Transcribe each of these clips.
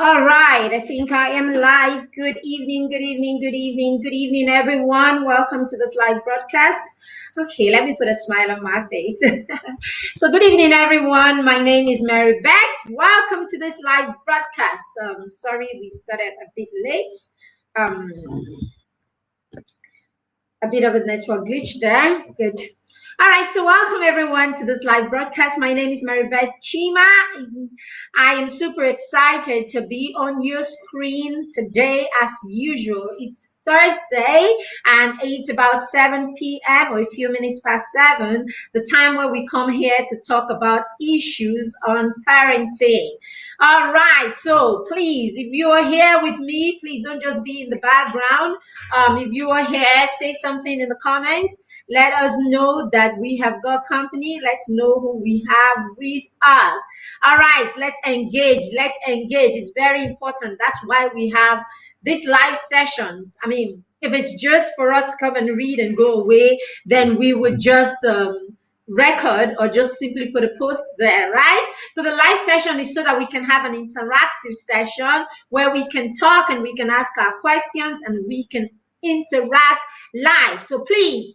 All right, I think I am live. Good evening, good evening, good evening, good evening, everyone. Welcome to this live broadcast. Okay, let me put a smile on my face. So, good evening, everyone. My name is Mary Beth. Welcome to this live broadcast. Sorry we started a bit late. Um, a bit of a network glitch there. Good. All right, so welcome everyone to this live broadcast. My name is Maribeth Chima. I am super excited to be on your screen today as usual. It's Thursday and it's about 7 p.m. or a few minutes past 7, the time where we come here to talk about issues on parenting. All right, so please, if you are here with me, please don't just be in the background. If you are here, say something in the comments. Let us know that we have got company. Let's know who we have with us. All right, let's engage. Let's engage. It's very important. That's why we have these live sessions. I mean, if it's just for us to come and read and go away, then we would just record or just simply put a post there, right? So the live session is so that we can have an interactive session where we can talk and we can ask our questions and we can interact live. So please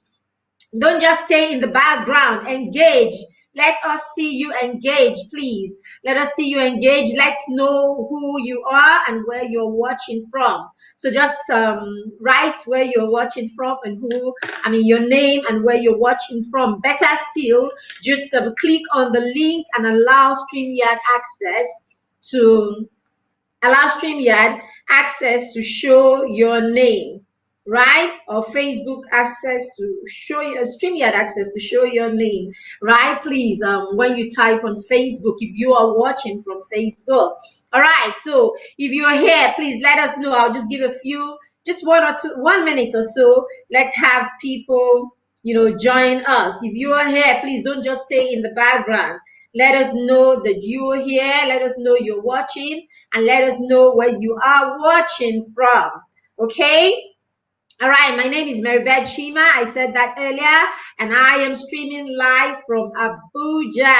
don't just stay in the background. Engage. Let us see you engage, please. Let us see you engage. Let's know who you are and where you're watching from. So just write where you're watching from and your name and where you're watching from. Better still, just click on the link and allow StreamYard access to show your name, right? Or Facebook access to show your StreamYard access to show your name, right? Please, when you type on Facebook, if you are watching from Facebook. All right, so if you're here, please let us know. I'll just give a few, just 1 minute or so. Let's have people, join us. If you are here, please don't just stay in the background. Let us know that you're here. Let us know you're watching, and let us know where you are watching from. Okay? All right, my name is Maribeth Chima. I said that earlier, and I am streaming live from Abuja.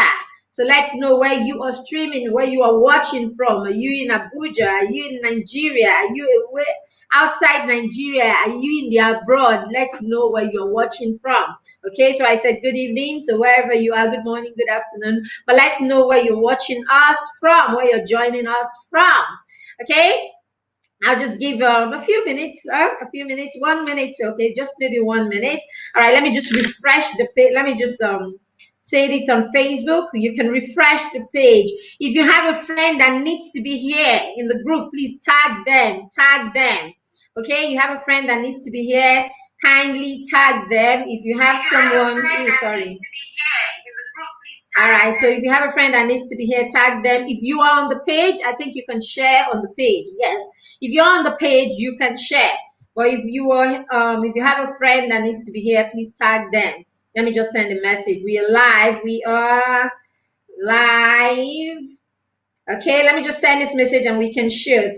So let's know where you are streaming, where you are watching from. Are you in Abuja? Are you in Nigeria? Are you outside Nigeria? Are you in the abroad? Let's know where you're watching from. Okay, so I said good evening. So wherever you are, good morning, good afternoon. But let's know where you're watching us from, where you're joining us from. Okay? I'll just give a few minutes, 1 minute, okay, just maybe 1 minute. All right, let me just refresh the page. Let me just say this on Facebook. You can refresh the page. If you have a friend that needs to be here in the group, please tag them. Okay, you have a friend that needs to be here, kindly tag them. If you have someone, sorry. All right, so if you have a friend that needs to be here, tag them. If you are on the page, I think you can share on the page. Yes, if you're on the page, you can share. But if you have a friend that needs to be here, please tag them. Let me just send a message. We are live. We are live. Okay, let me just send this message and we can shoot.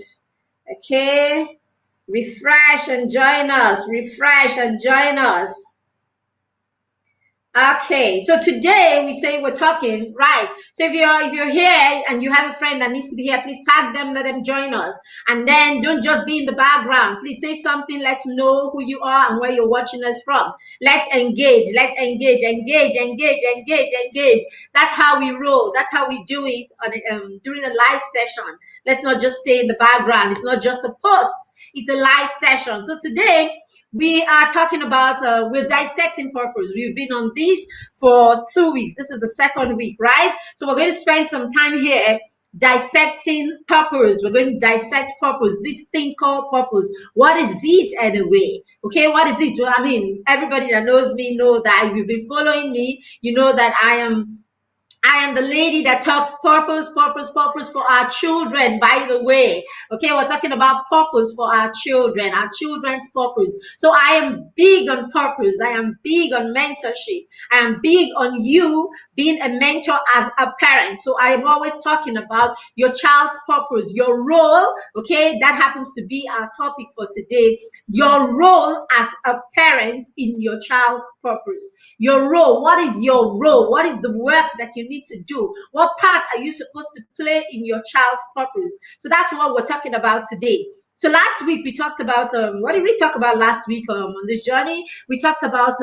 Okay, refresh and join us. Refresh and join us. Okay, so today we say we're talking, right? So if you're here and you have a friend that needs to be here, please tag them, let them join us. And then don't just be in the background. Please say something. Let's know who you are and where you're watching us from. Let's engage. Engage. That's how we roll. That's how we do it on during a live session. Let's not just stay in the background. It's not just a post. It's a live session. So today, we are talking about, we're dissecting purpose. We've been on this for 2 weeks. This is the second week, right? So we're going to spend some time here dissecting purpose. We're going to dissect purpose, this thing called purpose. What is it anyway? Okay, what is it? Well, I mean, everybody that knows me know that if you've been following me, you know that I am the lady that talks purpose for our children, by the way. Okay, we're talking about purpose for our children's purpose. So I am big on purpose. I am big on mentorship. I am big on you being a mentor as a parent. So I am always talking about your child's purpose, your role. Okay, that happens to be our topic for today. your role as a parent in your child's purpose. Your role. What is your role? What is the work that you need to do? What part are you supposed to play in your child's purpose? So that's what we're talking about today. So last week we talked about what did we talk about last week on this journey? We talked about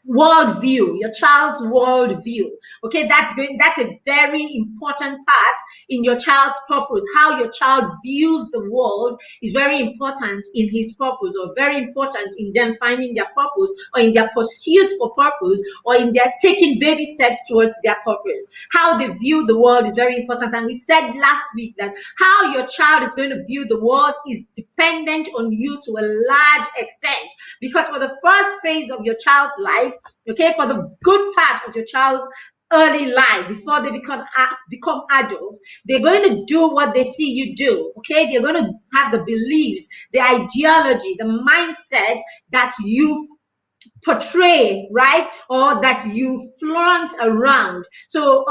worldview, your child's worldview. Okay, that's a very important part in your child's purpose. How your child views the world is very important in his purpose, or very important in them finding their purpose, or in their pursuit for purpose, or in their taking baby steps towards their purpose. How they view the world is very important. And we said last week that how your child is going to view the world is dependent on you to a large extent, because for the first phase of your child's life, okay, for the good part of your child's early life, before they become adults, they're going to do what they see you do. Okay, they're going to have the beliefs, the ideology, the mindset that you portray, right, or that you flaunt around. So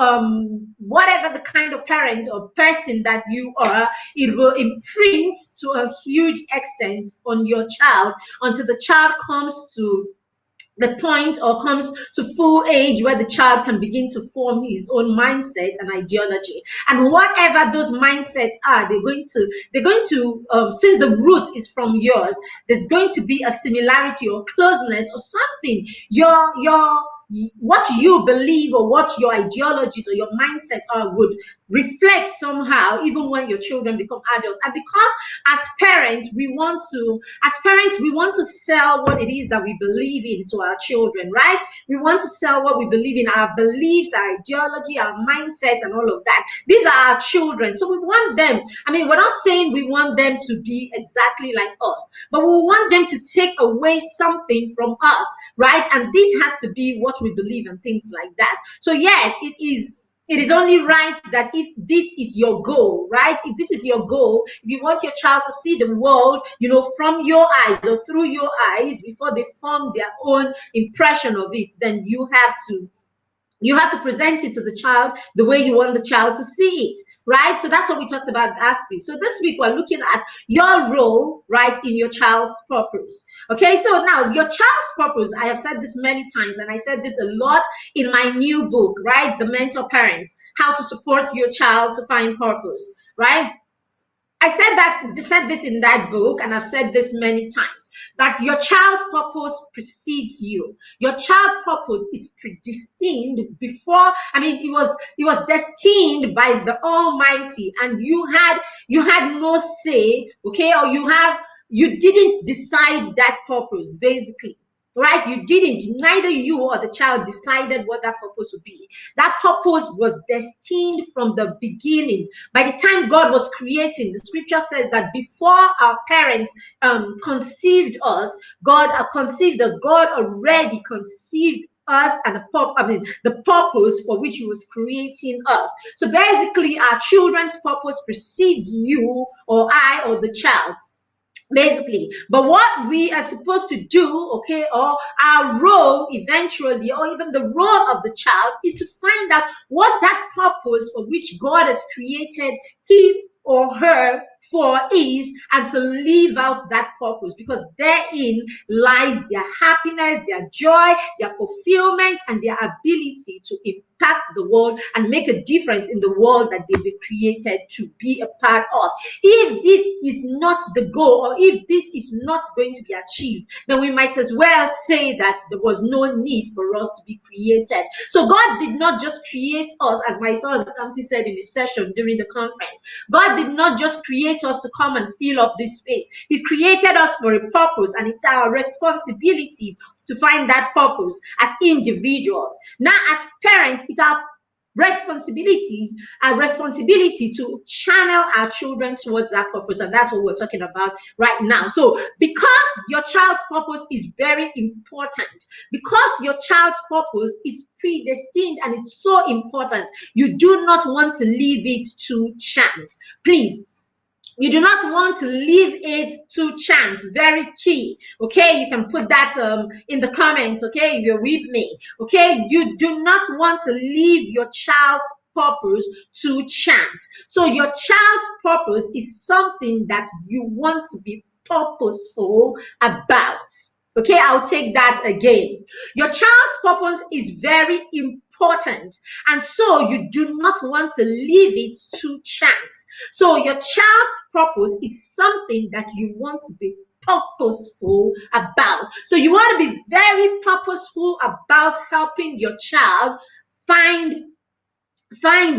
whatever the kind of parent or person that you are, it will imprint to a huge extent on your child until the child comes to the point or comes to full age where the child can begin to form his own mindset and ideology. And whatever those mindsets are, they're going to since the root is from yours, there's going to be a similarity or closeness or something. Your what you believe or what your ideologies or your mindsets are would reflect somehow even when your children become adults. And because as parents we want to sell what it is that we believe in to our children, right? We want to sell what we believe in, our beliefs, our ideology, our mindsets, and all of that. These are our children, so we want them. I mean, we're not saying we want them to be exactly like us, but we want them to take away something from us, right? And this has to be what we believe and things like that. So yes, it is only right that if this is your goal, right? If this is your goal, if you want your child to see the world, from your eyes or through your eyes before they form their own impression of it, then you have to present it to the child the way you want the child to see it, right? So that's what we talked about last week. So this week we're looking at your role, right, in your child's purpose. Okay, so now your child's purpose, I have said this many times, and I said this a lot in my new book, right, The Mentor Parents, How to Support Your Child to Find Purpose, right? I said this in that book, and I've said this many times, that your child's purpose precedes you. Your child's purpose is predestined before. I mean, it was destined by the Almighty, and you had no say, okay, or you didn't decide that purpose, basically. Right? You didn't. Neither you or the child decided what that purpose would be. That purpose was destined from the beginning. By the time God was creating, the scripture says that before our parents conceived us, God already conceived us and the purpose for which He was creating us. So basically, our children's purpose precedes you or I or the child, basically. But what we are supposed to do, okay, or our role eventually, or even the role of the child, is to find out what that purpose for which God has created him or her for is, and to live out that purpose, because therein lies their happiness, their joy, their fulfillment, and their ability to impact the world and make a difference in the world that they've been created to be a part of. If this is not the goal, or if this is not going to be achieved, then we might as well say that there was no need for us to be created. So God did not just create us, as my son Kamsi said in his session during the conference. God did not just create us to come and fill up this space. He created us for a purpose, and it's our responsibility to find that purpose as individuals. Now, as parents, it's our responsibility to channel our children towards that purpose, and that's what we're talking about right now. So because your child's purpose is very important, because your child's purpose is predestined and it's so important, you do not want to leave it to chance. Please, you do not want to leave it to chance. Very key. Okay, you can put that in the comments. Okay, if you're with me. Okay, you do not want to leave your child's purpose to chance. So your child's purpose is something that you want to be purposeful about. Okay, I'll take that again. Your child's purpose is very important, and so you do not want to leave it to chance. So your child's purpose is something that you want to be purposeful about. So you want to be very purposeful about helping your child find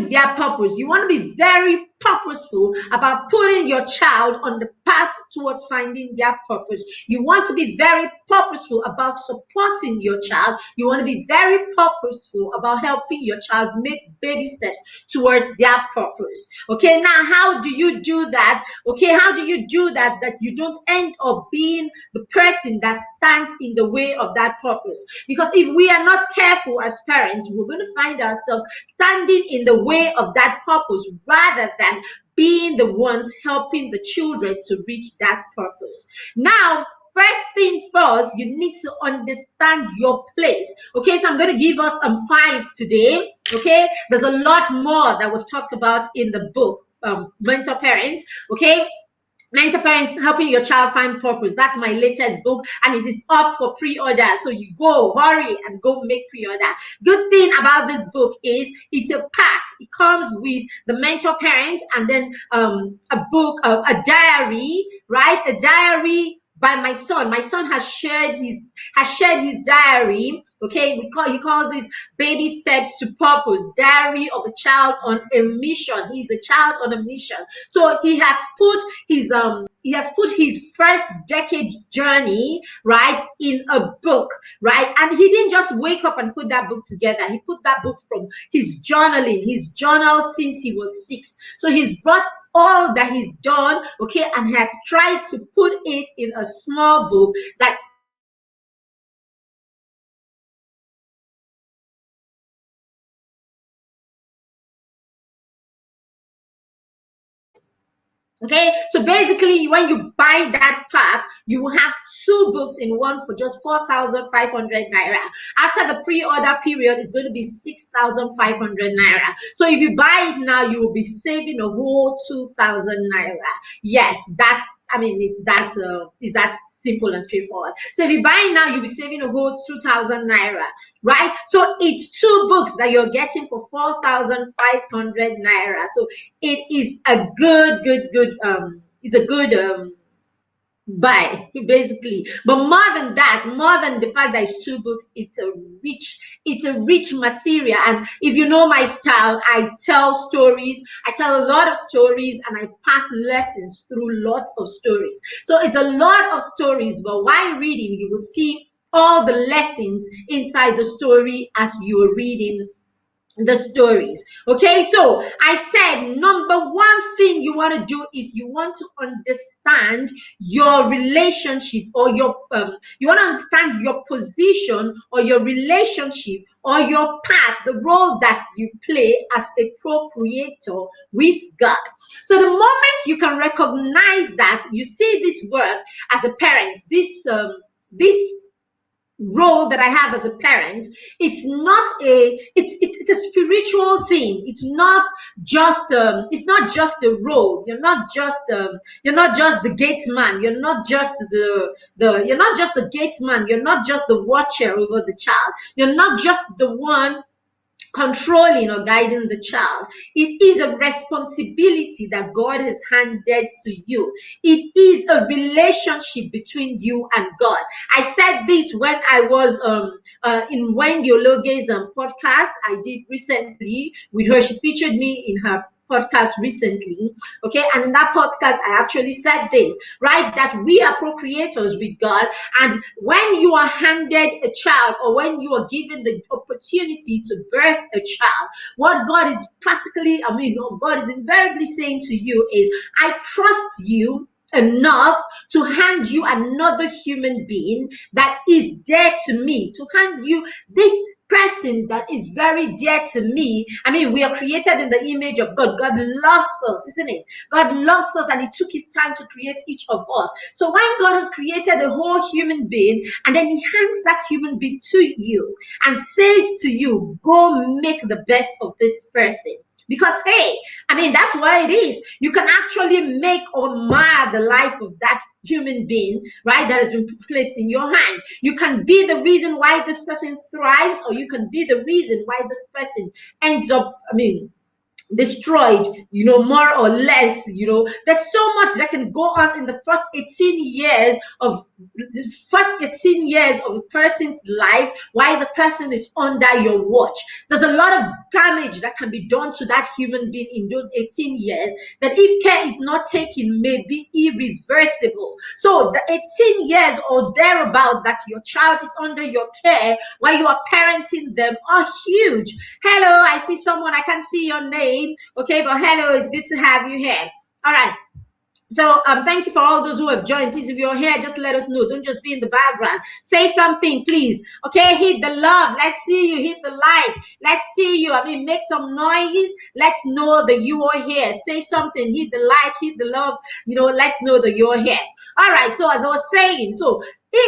their purpose. You want to be very purposeful about putting your child on the path towards finding their purpose. You want to be very purposeful about supporting your child. You want to be very purposeful about helping your child make baby steps towards their purpose. Okay, now how do you do that? Okay, how do you do that you don't end up being the person that stands in the way of that purpose? Because if we are not careful as parents, we're going to find ourselves standing in the way of that purpose rather than being the ones helping the children to reach that purpose. Now, first thing first, you need to understand your place. Okay, so I'm going to give us 5 today. Okay, there's a lot more that we've talked about in the book, Mentor Parents. Okay, Mentor Parents, helping your child find purpose. That's my latest book, and it is up for pre-order. So you go, hurry and go make pre-order. Good thing about this book is it's a pack. It comes with the Mentor Parents and then a book, a diary, right? A diary by my son. My son has shared his diary. Okay, he calls it Baby Steps to Purpose, Diary of a Child on a Mission. He's a child on a mission. So he has put his first decade journey, right, in a book, right? And he didn't just wake up and put that book together. He put that book from his journaling, his journal since he was 6. So he's brought all that he's done, okay, and has tried to put it in a small book that okay, so basically, when you buy that pack, you will have 2 books in one for just 4,500 naira. After the pre-order period, it's going to be 6,500 naira. So if you buy it now, you will be saving a whole 2,000 naira. Yes, it's that simple and straightforward. So if you buy it now, you'll be saving a whole 2,000 naira, right? So it's 2 books that you're getting for 4,500 naira. So it is a good it's a good buy, basically. But more than that, more than the fact that it's 2 books, it's a rich material. And if you know my style, I tell a lot of stories, and I pass lessons through lots of stories. So it's a lot of stories, but while reading, you will see all the lessons inside the story as you're reading the stories. Okay, so I said number 1 thing you want to do is you want to understand your relationship, or you want to understand your position or your relationship or your path, the role that you play as a procreator with God. So the moment you can recognize that, you see this work as a parent, this role that I have as a parent, it's a spiritual thing. It's not just a role. You're not just the gate man. You're not just you're not just the gate man. You're not just the watcher over the child. You're not just the one controlling or guiding the child. It is a responsibility that God has handed to you. It is a relationship between you and God. I said this when I was in Wendy Ologe's podcast I did recently with her. She featured me in her podcast recently. Okay, and in that podcast I actually said this, right, that we are procreators with God, and when you are handed a child, or when you are given the opportunity to birth a child, what God is God is invariably saying to you is, I trust you enough to hand you another human being that is dear to me, to hand you this person that is very dear to me. We are created in the image of God. God loves us, isn't it? God loves us, and He took His time to create each of us. So when God has created a whole human being, and then He hands that human being to you and says to you, go make the best of this person. Because, hey, that's what it is. You can actually make or mar the life of that human being, right, that has been placed in your hand. You can be the reason why this person thrives, or you can be the reason why this person ends up, destroyed, more or less. There's so much that can go on in the first 18 years of a person's life while the person is under your watch. There's a lot of damage that can be done to that human being in those 18 years that, if care is not taken, may be irreversible. So the 18 years or thereabout that your child is under your care while you are parenting them are huge. Hello, I see someone, I can't see your name. Okay, but hello, it's good to have you here. All right. So thank you for all those who have joined. Please, if you're here, just let us know. Don't just be in the background. Say something, please. Okay, hit the love. Let's see you. Hit the like. Let's see you. Make some noise. Let's know that you are here. Say something. Hit the like. Hit the love. Let's know that you're here. All right. So as I was saying,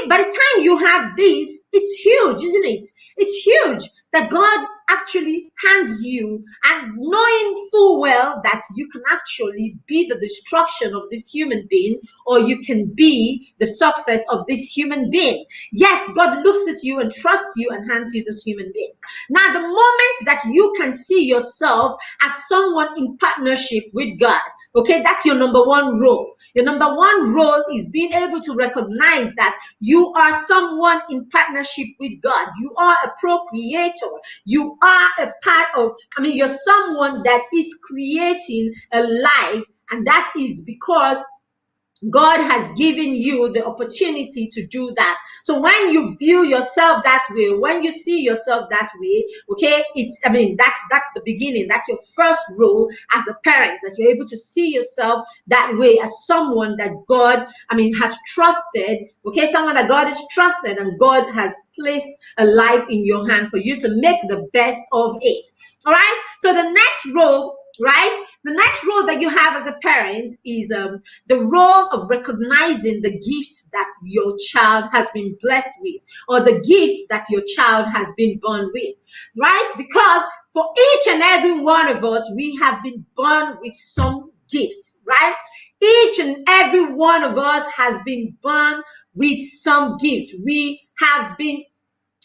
by the time you have this, it's huge, isn't it? It's huge that God actually hands you, and knowing full well that you can actually be the destruction of this human being, or you can be the success of this human being. Yes, God looks at you and trusts you and hands you this human being. Now, the moment that you can see yourself as someone in partnership with God, okay, that's your number one role. Your number one role is being able to recognize that you are someone in partnership with God. You are a procreator. You are a part of, you're someone that is creating a life, and that is because God has given you the opportunity to do that. So when you view yourself that way, when you see yourself that way, okay, that's the beginning. That's your first role as a parent, that you're able to see yourself that way, as someone that God, has trusted, okay, someone that God is trusted, and God has placed a life in your hand for you to make the best of it. All right. So the next role, right? The next role that you have as a parent is the role of recognizing the gifts that your child has been blessed with, or the gifts that your child has been born with, right? Because for each and every one of us, we have been born with some gifts, right? Each and every one of us has been born with some gift.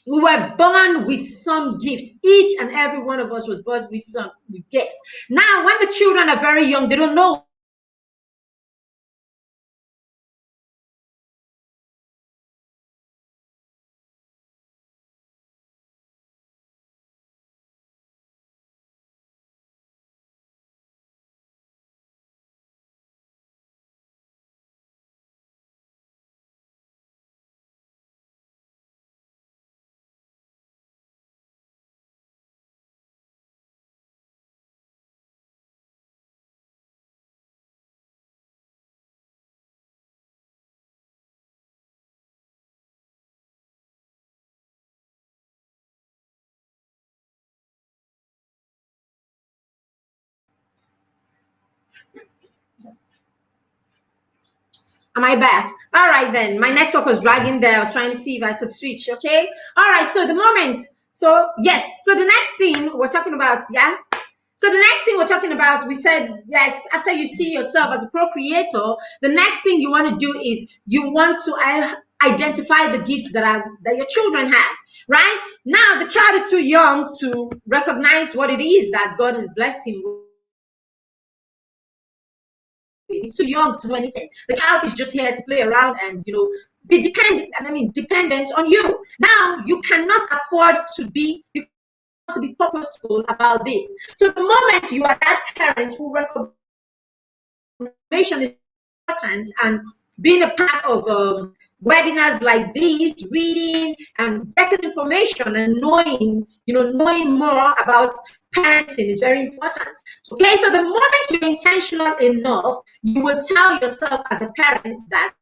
We were born with some gifts. Each and every one of us was born with some gifts. Now, when the children are very young, they don't know Am I back? All right, then. My network was dragging there. I was trying to see if I could switch. Okay. All right. So the moment. So yes. So the next thing we're talking about, yeah. So the next thing we're talking about, we said, yes, after you see yourself as a procreator, the next thing you want to do is you want to identify the gifts that your children have, right? Now, the child is too young to recognize what it is that God has blessed him with. He's too young to do anything. The child is just here to play around and, be dependent on you. Now, you cannot afford to be purposeful about this. So the moment you are that parent who recognition is important, and being a part of webinars like these, reading and getting information and knowing more about parenting is very important. Okay, so the moment you're intentional enough, you will tell yourself as a parent that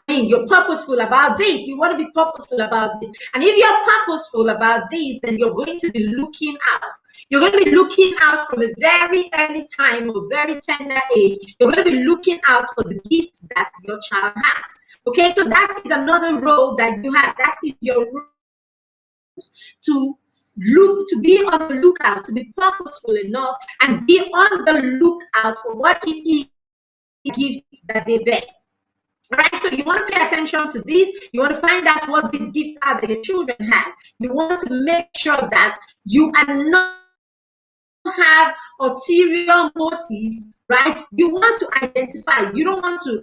you're purposeful about this. You want to be purposeful about this. And if you're purposeful about this, then you're going to be looking out. You're going to be looking out from a very early time or very tender age. You're going to be looking out for the gifts that your child has. Okay, so that is another role that you have. That is your role, to be on the lookout, to be purposeful enough, and be on the lookout for what it is gifts that they bear. right? So you want to pay attention to this. You want to find out what these gifts are that your children have. You want to make sure that you are not have ulterior motives, right? You want to identify. You don't want to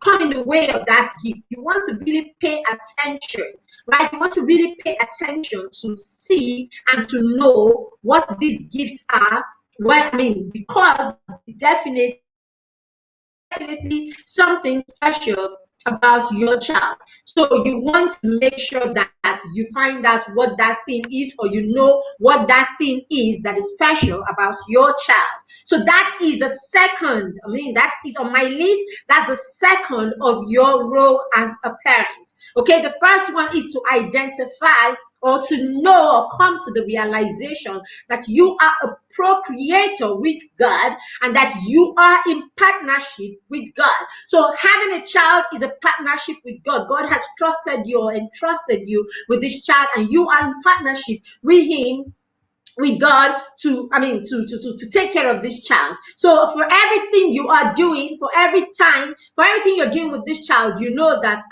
come in the way of that gift. You want to really pay attention, right? You want to really pay attention to see and to know what these gifts are. Well, I mean, because definitely something special about your child. So you want to make sure that you find out what that thing is, or you know what that thing is that is special about your child. So that is the second, that is on my list. That's the second of your role as a parent. Okay, the first one is to identify or to know or come to the realization that you are a procreator with God and that you are in partnership with God. So having a child is a partnership with God. God has trusted you or entrusted you with this child, and you are in partnership with him, with God, to take care of this child. So for everything you are doing, for everything you're doing with this child, you know that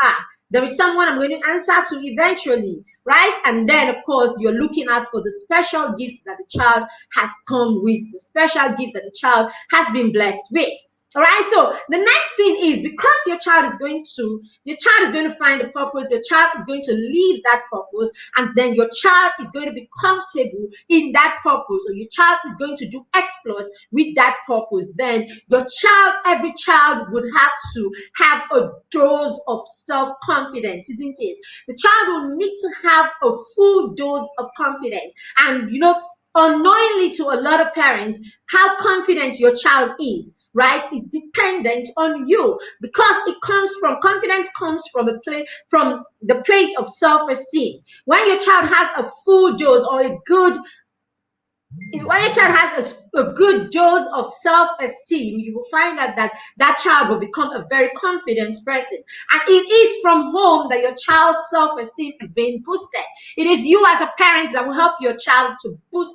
there is someone I'm going to answer to eventually, right? And then of course you're looking out for the special gift that the child has come with, the special gift that the child has been blessed with. All right. So the next thing is, because your child is going to find a purpose. Your child is going to live that purpose, and then your child is going to be comfortable in that purpose, or your child is going to do exploits with that purpose. Then every child would have to have a dose of self-confidence, isn't it? The child will need to have a full dose of confidence, and unknowingly to a lot of parents, how confident your child is, right, is dependent on you, because confidence comes from the place of self-esteem. When your child has a full dose or when your child has a good dose of self-esteem, you will find out that child will become a very confident person. And it is from home that your child's self-esteem is being boosted. It is you as a parent that will help your child to boost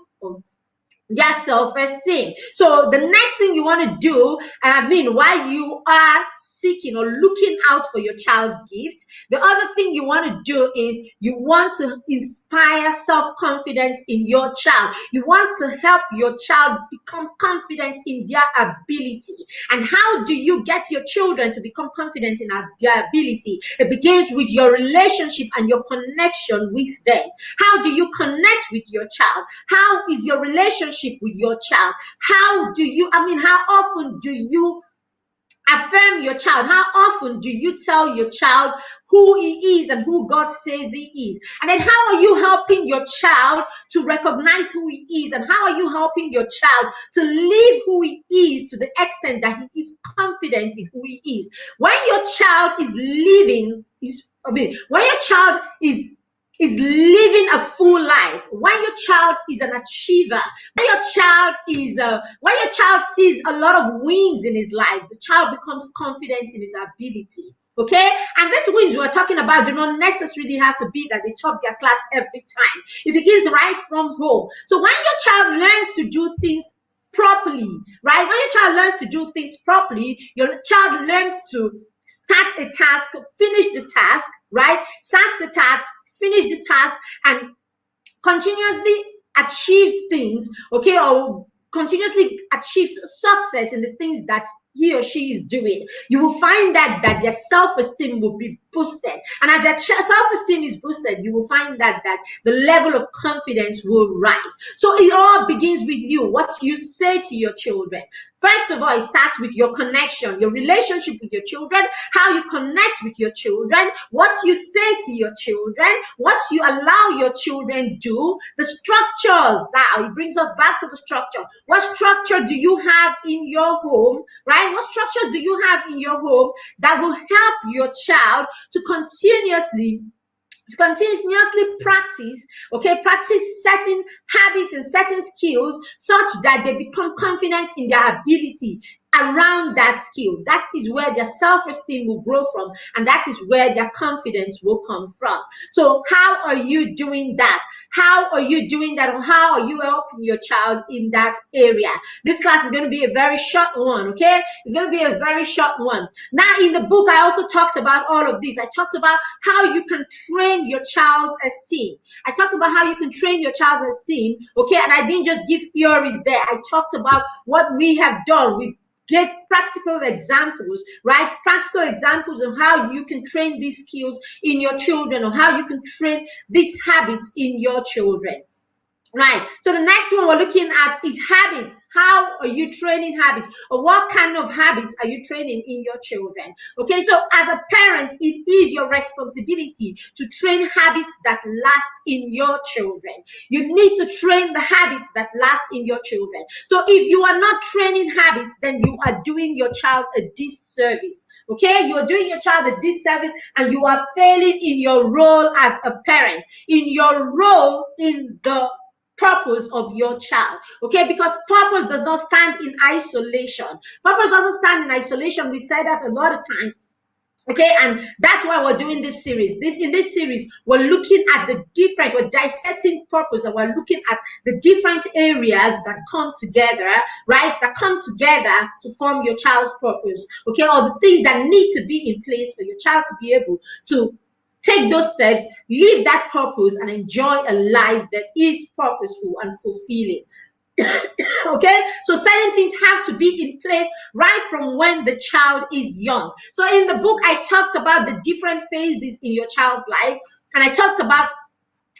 their self-esteem. So the next thing you want to do, while you are seeking or looking out for your child's gift, the other thing you want to do is you want to inspire self-confidence in your child. You want to help your child become confident in their ability. And how do you get your children to become confident in their ability? It begins with your relationship and your connection with them. How do you connect with your child? How is your relationship with your child? How often do you affirm your child? How often do you tell your child who he is and who God says he is? And then how are you helping your child to recognize who he is? And how are you helping your child to live who he is to the extent that he is confident in who he is? When your child is when your child is living a full life, when your child is an achiever, when your child sees a lot of wins in his life, the child becomes confident in his ability. Okay, and these wins we're talking about do not necessarily have to be that they top their class every time. It begins right from home. So when your child learns to do things properly, right? When your child learns to do things properly, your child learns to start a task, finish the task, right? Starts the task, finish the task, and continuously achieves things, okay, or continuously achieves success in the things that he or she is doing. You will find that their self-esteem will be boosted, and as their self-esteem is boosted, you will find that the level of confidence will rise. So it all begins with you, what you say to your children. First of all, it starts with your connection, your relationship with your children, how you connect with your children, what you say to your children, what you allow your children do, the structures. Now it brings us back to the structure. What structure do you have in your home, right? What structures do you have in your home that will help your child to continuously practice certain habits and certain skills such that they become confident in their ability around that skill? That is where their self-esteem will grow from, and that is where their confidence will come from. So how are you doing that? How are you doing that, or how are you helping your child in that area? This class is going to be a very short one, okay? It's going to be a very short one. Now, in the book, I also talked about all of this. I talked about how you can train your child's esteem. I talked about how you can train your child's esteem, okay? And I didn't just give theories there. I talked about what we have done. We gave practical examples, right? Practical examples of how you can train these skills in your children, or how you can train these habits in your children. Right. So the next one we're looking at is habits. How are you training habits? Or what kind of habits are you training in your children? Okay, so as a parent, it is your responsibility to train habits that last in your children. You need to train the habits that last in your children. So if you are not training habits, then you are doing your child a disservice. Okay, you are doing your child a disservice, and you are failing in your role as a parent, in your role in the purpose of your child. Okay, because purpose does not stand in isolation. Purpose doesn't stand in isolation. We say that a lot of times. Okay, and that's why we're doing this series. In this series, we're looking at we're dissecting purpose, and we're looking at the different areas that come together, right? That come together to form your child's purpose. Okay, or the things that need to be in place for your child to be able to take those steps, live that purpose, and enjoy a life that is purposeful and fulfilling. Okay, so certain things have to be in place right from when the child is young. So in the book, I talked about the different phases in your child's life, and I talked about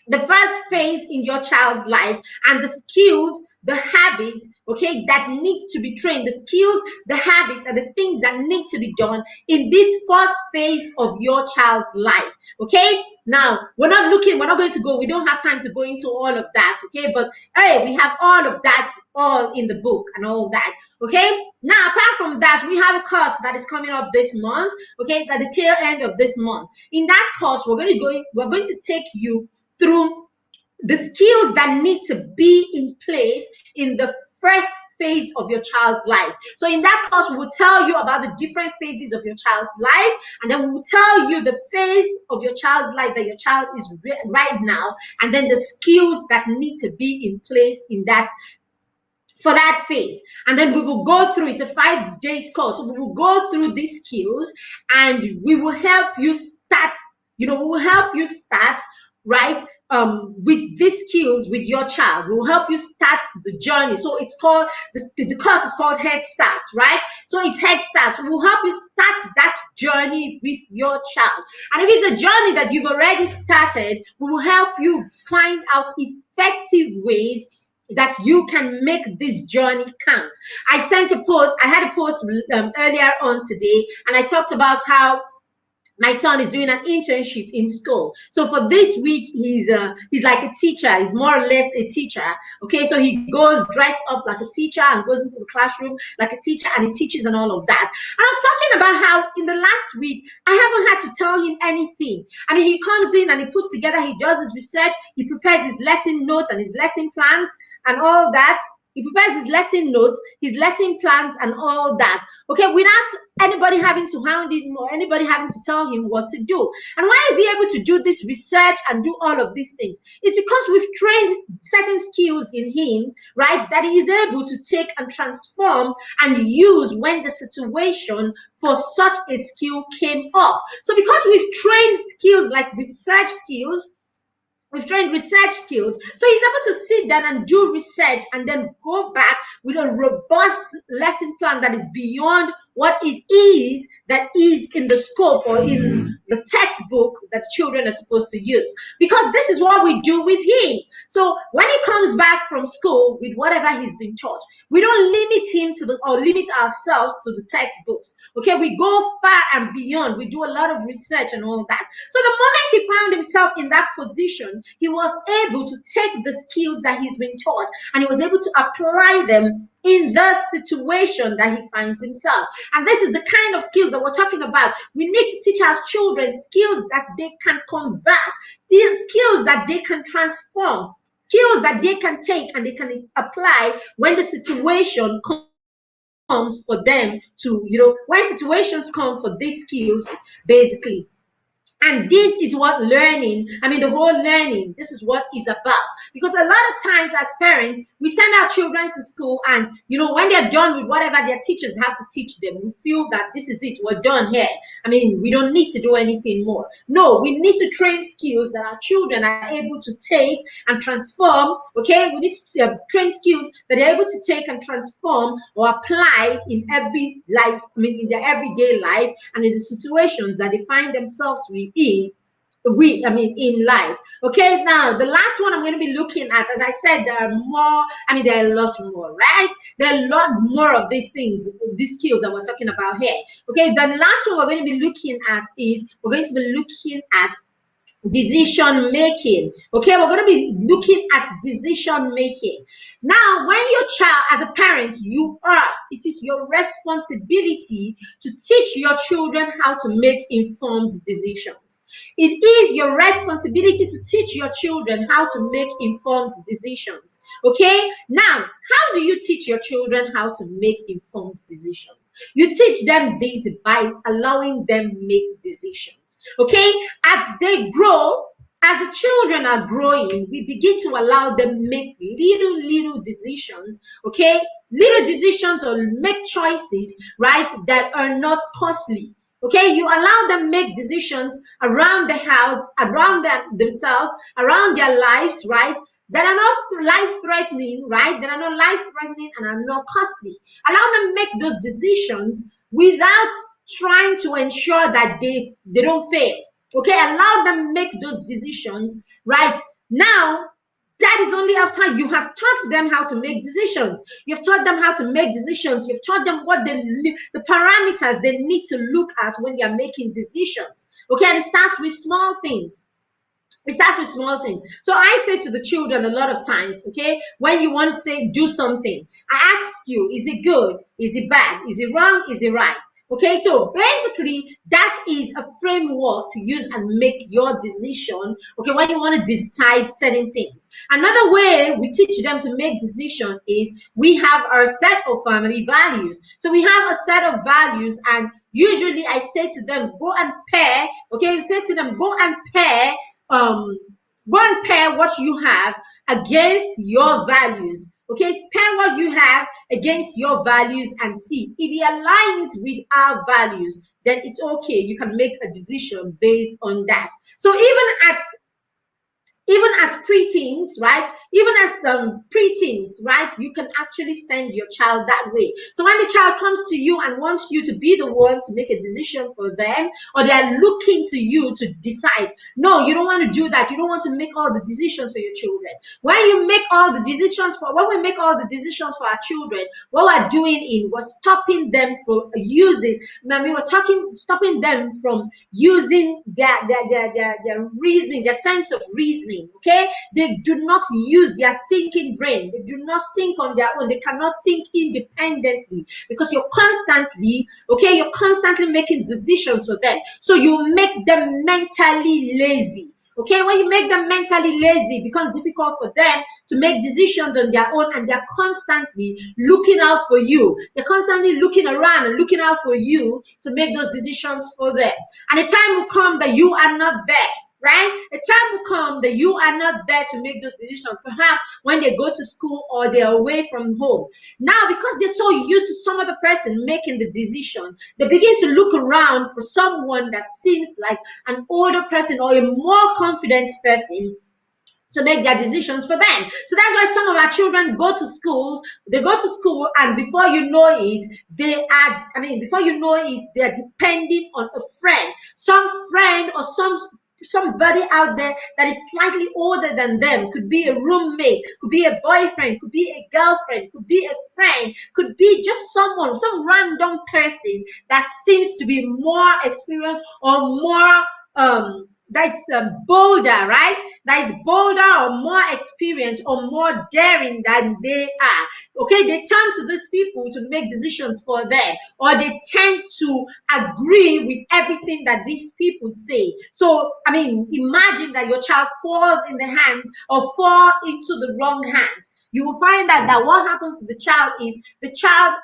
the first phase in your child's life and the skills, the habits, okay, that needs to be trained, the skills, the habits, and the things that need to be done in this first phase of your child's life. Okay, now we don't have time to go into all of that. Okay, but hey, we have all of that all in the book and all that. Okay, now apart from that, we have a course that is coming up this month. Okay, it's at the tail end of this month. In that course, we're going to take you through the skills that need to be in place in the first phase of your child's life. So in that course, we will tell you about the different phases of your child's life, and then we will tell you the phase of your child's life that your child is right now, and then the skills that need to be in place in that for that phase. And then we will go through, it's a 5 days course. So we will go through these skills, and we will help you start, right, with these skills with your child. We will help you start the journey. So it's called, the course is called Head Start, right? So it's Head Start. So we'll help you start that journey with your child. And if it's a journey that you've already started, we will help you find out effective ways that you can make this journey count. I had a post earlier on today, and I talked about how my son is doing an internship in school. So for this week, he's like a teacher. He's more or less a teacher. Okay, so he goes dressed up like a teacher and goes into the classroom like a teacher, and he teaches and all of that. And I was talking about how in the last week, I haven't had to tell him anything. I mean, he comes in and he puts together, he does his research, he prepares his lesson notes and his lesson plans and all that. He prepares his lesson notes, his lesson plans, and all that. Okay, without anybody having to hound him or anybody having to tell him what to do. And why is he able to do this research and do all of these things? It's because we've trained certain skills in him, right, that he is able to take and transform and use when the situation for such a skill came up. So because we've trained skills like research skills, we've trained research skills. So he's able to sit down and do research and then go back with a robust lesson plan that is beyond what it is that is in the scope or in the textbook that children are supposed to use. Because this is what we do with him. So when he comes back from school with whatever he's been taught, we don't limit him or limit ourselves to the textbooks. Okay, we go far and beyond. We do a lot of research and all that. So the moment he found himself in that position, he was able to take the skills that he's been taught and he was able to apply them in the situation that he finds himself. And this is the kind of skills that we're talking about. We need to teach our children skills that they can convert, skills that they can transform, skills that they can take and they can apply when the situation comes for them to, when situations come for these skills, basically. And this is what learning, the whole learning, this is what is about. Because a lot of times as parents, we send our children to school, and when they're done with whatever their teachers have to teach them, we feel that this is it, we're done here. We don't need to do anything more. No, we need to train skills that our children are able to take and transform. Okay, we need to train skills that they're able to take and transform or apply in every life, in their everyday life, and in the situations that they find themselves in life. Okay, now the last one I'm going to be looking at, as I said, there are more. There are a lot more, right? There are a lot more of these things, these skills that we're talking about here. Okay, the last one we're going to be looking at is we're going to be looking at decision making. Okay, we're going to be looking at decision making. Now, when your child, as a parent, it is your responsibility to teach your children how to make informed decisions. It is your responsibility to teach your children how to make informed decisions. Okay, now, how do you teach your children how to make informed decisions? You teach them this by allowing them make decisions. Okay, as they grow, as the children are growing, we begin to allow them make little decisions. Okay, little decisions or make choices, right, that are not costly. Okay, you allow them make decisions around the house, around themselves, around their lives, right, that are not life-threatening, right? That are not life-threatening and are not costly. Allow them make those decisions without trying to ensure that they don't fail. Okay, allow them make those decisions, right? Now, that is only after you have taught them how to make decisions. You've taught them how to make decisions. You've taught them what the parameters they need to look at when they are making decisions. Okay, and it starts with small things. It starts with small things. So I say to the children a lot of times, okay, when you want to say do something, I ask you, is it good? Is it bad? Is it wrong? Is it right? Okay, so basically that is a framework to use and make your decision, okay, when you want to decide certain things. Another way we teach them to make decisions is we have our set of family values. So we have a set of values, and usually I say to them, go and pair, okay, you say to them, go and pair what you have against your values. Okay, pair what you have against your values and see if it aligns with our values, then it's okay. You can make a decision based on that. So even as preteens, right? Even as preteens, right? You can actually send your child that way. So when the child comes to you and wants you to be the one to make a decision for them, or they're looking to you to decide, no, you don't want to do that. You don't want to make all the decisions for your children. When we make all the decisions for our children, what we're doing is we're stopping them from using. Stopping them from using their reasoning, their sense of reasoning. Okay, they do not use their thinking brain. They do not think on their own. They cannot think independently because you're constantly making decisions for them. So you make them mentally lazy. Okay, when you make them mentally lazy, it becomes difficult for them to make decisions on their own, and they're constantly looking out for you. They're constantly looking around and looking out for you to make those decisions for them. And the time will come that you are not there. Right? A time will come that you are not there to make those decisions, perhaps when they go to school or they're away from home. Now, because they're so used to some other person making the decision, they begin to look around for someone that seems like an older person or a more confident person to make their decisions for them. So that's why some of our children go to school, and before you know it, they are depending on a friend, some friend or somebody out there that is slightly older than them. Could be a roommate, could be a boyfriend, could be a girlfriend, could be a friend, could be just some random person that seems to be more experienced or more that's bolder, right? That is bolder or more experienced or more daring than they are. Okay, they turn to these people to make decisions for them, or they tend to agree with everything that these people say. So, imagine that your child falls in the hands or fall into the wrong hands. You will find that what happens to the child is the child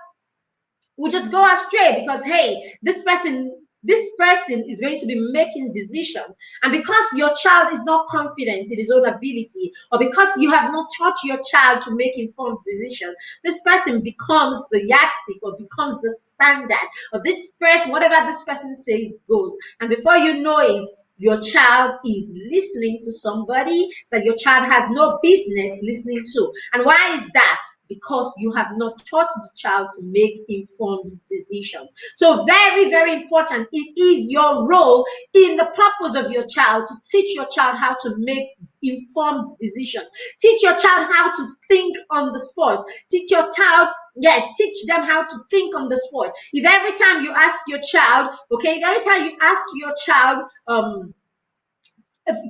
will just go astray because, hey, this person this person is going to be making decisions. And because your child is not confident in his own ability, or because you have not taught your child to make informed decisions, this person becomes the yardstick or becomes the standard, or this person, whatever this person says goes. And before you know it, your child is listening to somebody that your child has no business listening to. And why is that? Because you have not taught the child to make informed decisions. So very, very important. It is your role in the purpose of your child to teach your child how to make informed decisions. Teach your child how to think on the spot. Teach your child, yes, teach them how to think on the spot. If every time you ask your child, okay, if every time you ask your child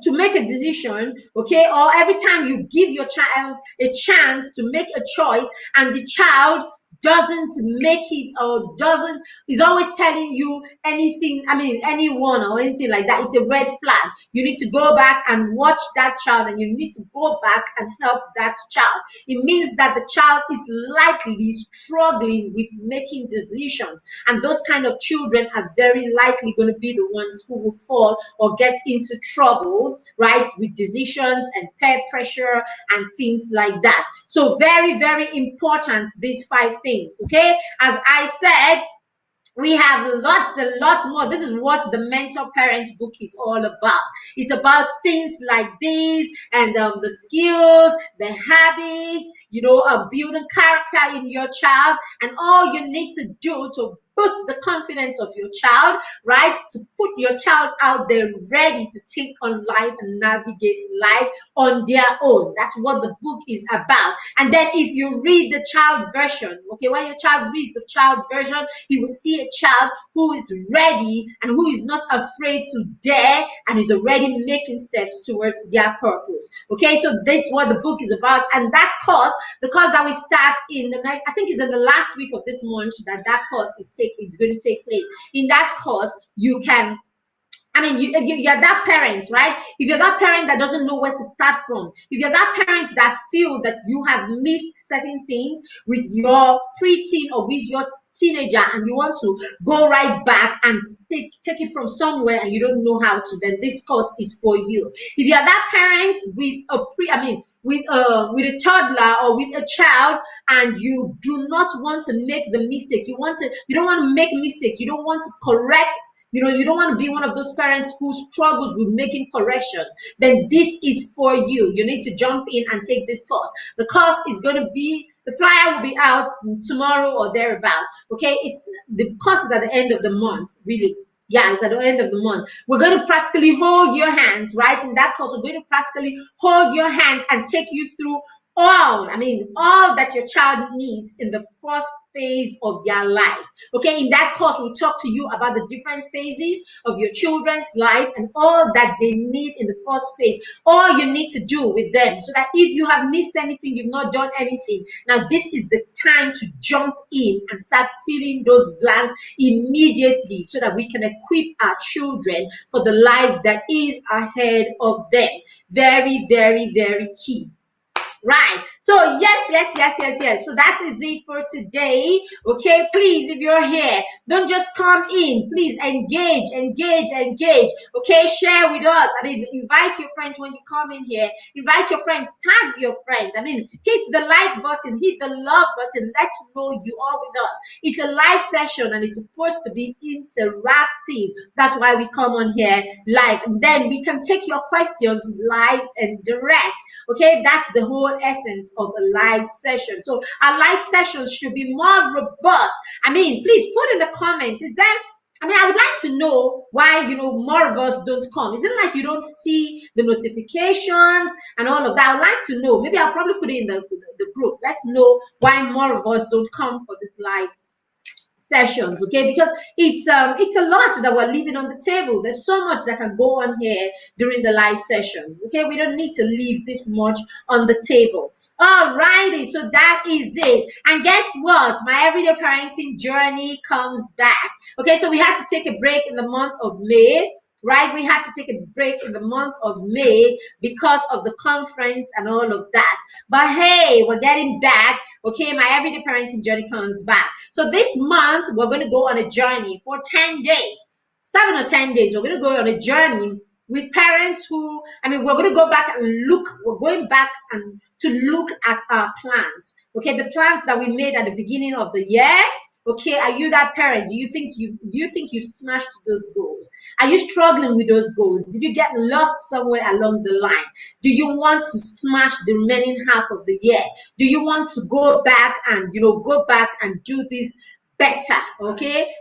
to make a decision, okay, or every time you give your child a chance to make a choice and the child doesn't make it, or doesn't, is always telling you anything, anyone or anything like that, it's a red flag. You need to go back and watch that child, and you need to go back and help that child. It means that the child is likely struggling with making decisions, and those kind of children are very likely going to be the ones who will fall or get into trouble, right, with decisions and peer pressure and things like that. So very, very important, these 5 things, okay? As I said, we have lots and lots more. This is what the Mentor Parents book is all about. It's about things like these, and the skills, the habits, building character in your child, and all you need to do to boost the confidence of your child, right? To put your child out there ready to take on life and navigate life on their own. That's what the book is about. And then if you read the child version, okay, when your child reads the child version, you will see a child who is ready and who is not afraid to dare and is already making steps towards their purpose. Okay, so this is what the book is about. And that course, the course that we start in the night, I think it's in the last week of this month that course is going to take place. In that course, you can, if you're that parent, right? If you're that parent that doesn't know where to start from, if you're that parent that feel that you have missed certain things with your preteen or with your teenager, and you want to go right back and take it from somewhere and you don't know how to, then this course is for you. If you're that parent with with a toddler or with a child, and you do not want to make the mistake, you don't want to make mistakes, you don't want to correct, you don't want to be one of those parents who struggles with making corrections, then this is for you. You need to jump in and take this course. The course is going to be, the flyer will be out tomorrow or thereabouts. Okay, the course is at the end of the month, really. Yeah, it's at the end of the month. We're going to practically hold your hands, right? In that course, we're going to practically hold your hands and take you through all that your child needs in the first phase of their lives. Okay, in that course, we'll talk to you about the different phases of your children's life and all that they need in the first phase, all you need to do with them, so that if you have missed anything, you've not done anything, now this is the time to jump in and start filling those blanks immediately, so that we can equip our children for the life that is ahead of them. Very, very, very key. Right. So yes. So that is it for today. Okay. Please, if you're here, don't just come in. Please engage. Okay. Share with us. Invite your friends when you come in here. Invite your friends. Tag your friends. Hit the like button. Hit the love button. Let's know you are with us. It's a live session and it's supposed to be interactive. That's why we come on here live. And then we can take your questions live and direct. Okay. That's the whole essence of a live session. So our live sessions should be more robust. Please put in the comments, is there, I would like to know why more of us don't come. Is it like you don't see the notifications and all of that? I would like to know. Maybe I'll probably put it in the group. Let's know why more of us don't come for this live sessions, okay? Because it's a lot that we're leaving on the table. There's so much that can go on here during the live session, okay? We don't need to leave this much on the table. All righty, so that is it. And guess what? My everyday parenting journey comes back. Okay, so we had to take a break in the month of May. Right, we had to take a break in the month of May because of the conference and all of that. But hey, we're getting back. Okay, my everyday parenting journey comes back. So this month, we're going to go on a journey for 10 days. 7 or 10 days, we're going to go on a journey with parents who, I mean, we're going to go back and look, we're going back and to look at our plans. Okay, the plans that we made at the beginning of the year. Okay, are you that parent? Do you think you've smashed those goals? Are you struggling with those goals? Did you get lost somewhere along the line? Do you want to smash the remaining half of the year? Do you want to go back and go back and do this better? Okay.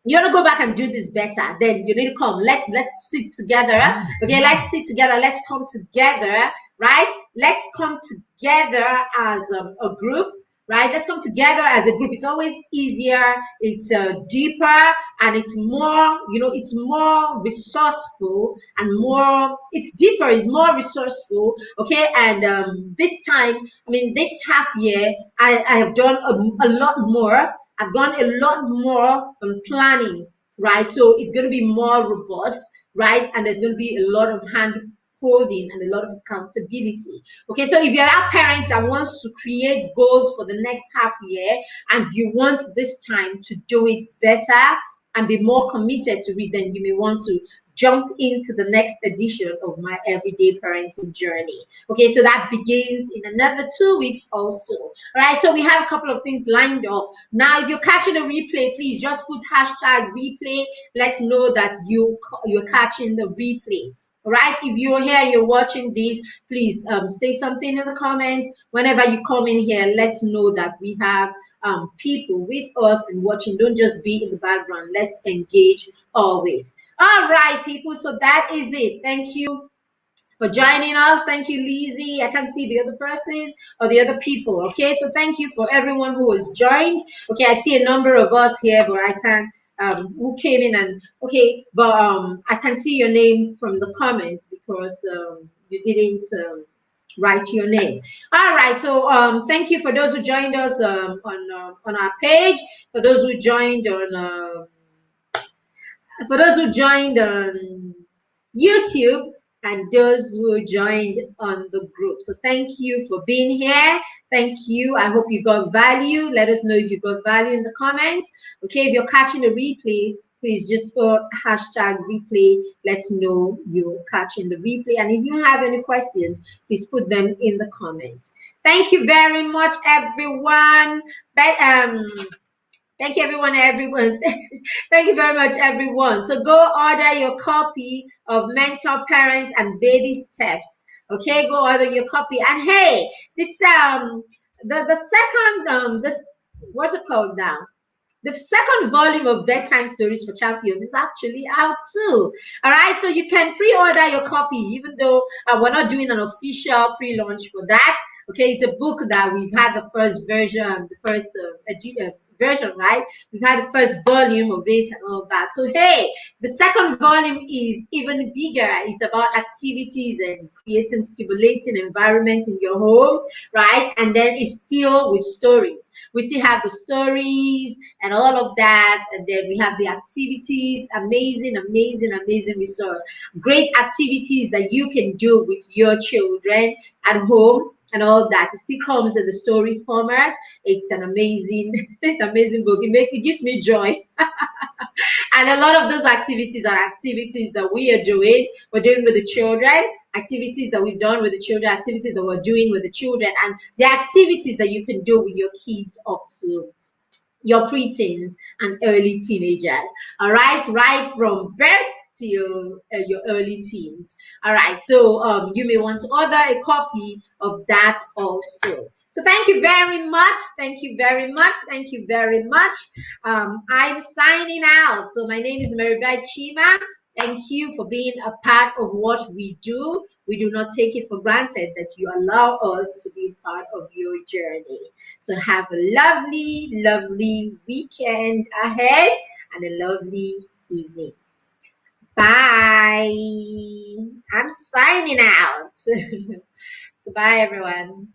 You want to go back and do this better, then you need to come. Let's sit together. Okay, let's sit together. Let's come together, right? Let's come together as a group, right? Let's come together as a group. It's always easier. It's deeper, and it's more. It's more resourceful and more. It's deeper. It's more resourceful. Okay, and this time, I mean, this half year, I have done a lot more. I've gone a lot more on planning, right? So it's going to be more robust, right? And there's going to be a lot of hand holding and a lot of accountability. Okay, so if you're a parent that wants to create goals for the next half year and you want this time to do it better and be more committed to it, then you may want to jump into the next edition of my everyday parenting journey. Okay, so that begins in another 2 weeks also. All right, so we have a couple of things lined up. Now, if you're catching a replay, please just put hashtag replay. Let's know that you're catching the replay. All right, if you're here, you're watching this, please say something in the comments. Whenever you come in here, let's know that we have people with us and watching. Don't just be in the background. Let's engage always. All right, people. So that is it. Thank you for joining us. Thank you, Lizzie. I can't see the other person or the other people. Okay, so thank you for everyone who has joined. Okay, I see a number of us here, but I can't. Who came in and okay, but I can see your name from the comments because you didn't write your name. All right, so thank you for those who joined us on our page. For those who joined on YouTube, and those who joined on the group. So thank you for being here. Thank you. I hope you got value. Let us know if you got value in the comments. Okay, if you're catching a replay, please just put hashtag replay. Let's know you're catching the replay. And if you have any questions, please put them in the comments. Thank you very much, everyone. Thank you, everyone. Thank you very much, everyone. So go order your copy of Mentor Parents and Baby Steps. Okay, go order your copy. And hey, this the second this what's it called now? The second volume of Bedtime Stories for Champions is actually out too. All right, so you can pre-order your copy, even though we're not doing an official pre-launch for that. Okay, it's a book that we've had the first version, version, right? We've had the first volume of it and all that. So hey, the second volume is even bigger. It's about activities and creating stimulating environment in your home, right? And then it's still with stories. We still have the stories and all of that, and then we have the activities. Amazing, amazing, amazing resource. Great activities that you can do with your children at home and all that. It still comes in the story format. It's an amazing, it's an amazing book. It gives me joy. And a lot of those activities are activities that we are doing. We're doing with the children, activities that we've done with the children, activities that we're doing with the children, and the activities that you can do with your kids up to your preteens and early teenagers. All right from birth till your early teens. All right, so you may want to order a copy of that also. So thank you very much. Thank you very much. Thank you very much. I'm signing out. So my name is Maribel Chima. Thank you for being a part of what we do. We do not take it for granted that you allow us to be part of your journey. So have a lovely, lovely weekend ahead and a lovely evening. Bye. I'm signing out. So bye, everyone.